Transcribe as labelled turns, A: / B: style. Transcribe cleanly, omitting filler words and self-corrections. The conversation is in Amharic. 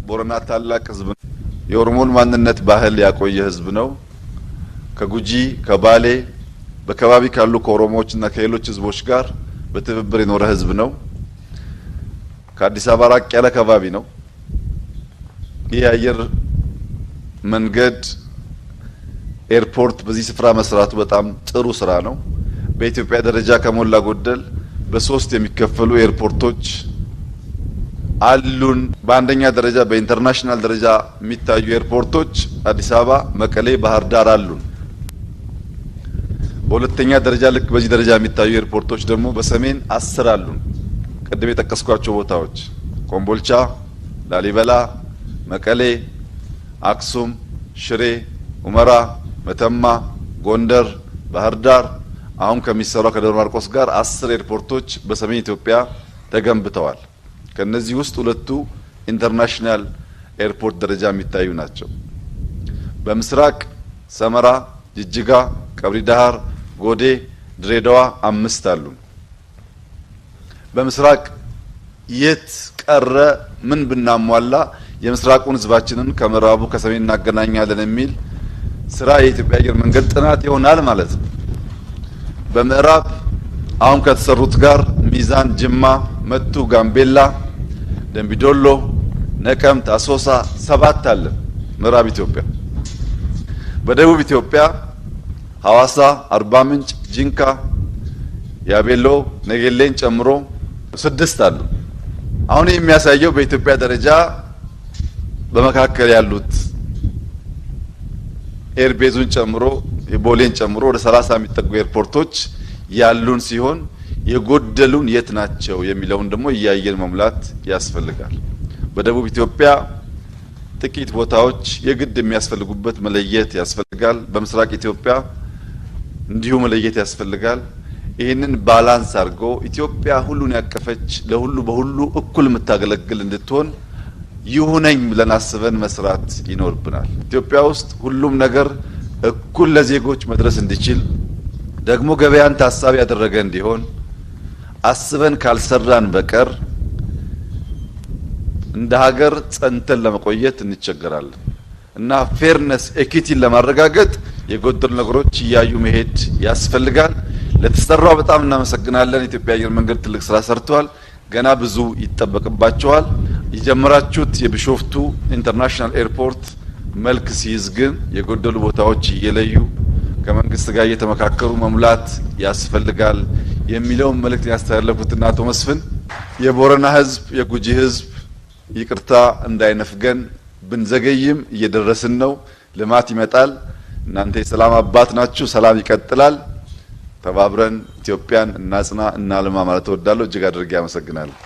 A: ቦረና ታላቅ ህዝብ የኦሮሞን ማንነት ባህል ያቆየ ህዝብ ነው። ከጉጂ ከባሌ በከባቢ ካሉ ከኦሮሞዎችና ከሌሎች ህዝቦች ጋር በትብብር የኖረ ህዝብ ነው። ከአዲስ አበባ ራቅ ያለ ከባቢ ነው። ይህ አየር መንገድ ኤርፖርት በዚህ ስፍራ መስራቱ በጣም ጥሩ ስራ ነው። በኢትዮጵያ ደረጃ ከሞላ ጎደል በሶስት የሚከፈሉ ኤርፖርቶች አሉን። በአንደኛ ደረጃ በኢንተርናሽናል ደረጃ የሚታዩ ኤርፖርቶች አዲስ አበባ፣ መቀሌ፣ ባህር ዳር አሉን። በሁለተኛ ደረጃ ልክ በዚህ ደረጃ የሚታዩ ኤርፖርቶች ደግሞ በሰሜን 10 አሉን። ቅድም የጠቀስኳቸው ቦታዎች ኮምቦልቻ፣ ላሊበላ፣ መቀሌ፣ አክሱም፣ ሽሬ፣ ሁመራ፣ መተማ፣ ጎንደር፣ ባህር ዳር አሁን ከሚሰራው ከደብረ ማርቆስ ጋር 10 ኤርፖርቶች በሰሜን ኢትዮጵያ ተገንብተዋል። ከነዚህ ውስጥ ሁለቱ ኢንተርናሽናል ኤርፖርት ደረጃ የሚታዩ ናቸው። በምስራቅ ሰመራ፣ ጅጅጋ፣ ቀብሪ ዳሃር፣ ጎዴ፣ ድሬዳዋ 5 አሉ። በምስራቅ የት ቀረ ምን ብናሟላ የምስራቁን ህዝባችንን ከምዕራቡ ከሰሜን እናገናኛለን የሚል ስራ የኢትዮጵያ አየር መንገድ ጥናት ይሆናል ማለት ነው። በምዕራብ አሁን ከተሰሩት ጋር ሚዛን፣ ጅማ፣ መቱ፣ ጋምቤላ፣ ደምቢዶሎ፣ ነቀምት፣ አሶሳ 7 አለ ምዕራብ ኢትዮጵያ። በደቡብ ኢትዮጵያ ሐዋሳ፣ አርባ ምንጭ፣ ጂንካ፣ ያቤሎ፣ ነገሌን ጨምሮ 6 አሉ። አሁን የሚያሳየው በኢትዮጵያ ደረጃ በመካከል ያሉት ኤርቤዙን ጨምሮ የቦሌን ጨምሮ ወደ 30 የሚጠጉ ኤርፖርቶች ያሉን ሲሆን የጎደሉን የት ናቸው የሚለውን ደግሞ እያየን መሙላት ያስፈልጋል። በደቡብ ኢትዮጵያ ጥቂት ቦታዎች የግድ የሚያስፈልጉበት መለየት ያስፈልጋል። በምስራቅ ኢትዮጵያ እንዲሁ መለየት ያስፈልጋል። ይህንን ባላንስ አድርጎ ኢትዮጵያ ሁሉን ያቀፈች ለሁሉ በሁሉ እኩል የምታገለግል እንድትሆን ይሁነኝ ብለን አስበን መስራት ይኖርብናል። ኢትዮጵያ ውስጥ ሁሉም ነገር እኩል ለዜጎች መድረስ እንዲችል ደግሞ ገበያን ታሳቢ ያደረገ እንዲሆን አስበን ካልሰራን በቀር እንደ ሀገር ጸንተን ለመቆየት እንቸገራለን እና ፌርነስ ኤኩዊቲን ለማረጋገጥ የጎደሉ ነገሮች እያዩ መሄድ ያስፈልጋል። ለተሰራው በጣም እናመሰግናለን። ኢትዮጵያ አየር መንገድ ትልቅ ስራ ሰርቷል። ገና ብዙ ይጠበቅባቸዋል። የጀመራችሁት የቢሾፍቱ ኢንተርናሽናል ኤርፖርት መልክ ሲይዝ ግን የጎደሉ ቦታዎች እየለዩ ከመንግስት ጋር እየተመካከሩ መሙላት ያስፈልጋል የሚለውን መልእክት ያስተላለፉትና አቶ መስፍን የቦረና ህዝብ የጉጂ ህዝብ ይቅርታ እንዳይነፍገን ብንዘገይም እየደረስን ነው። ልማት ይመጣል። እናንተ የሰላም አባት ናችሁ። ሰላም ይቀጥላል። ተባብረን ኢትዮጵያን እናጽና እናልማ ማለት እወዳለሁ። እጅግ አድርጌ አመሰግናለሁ።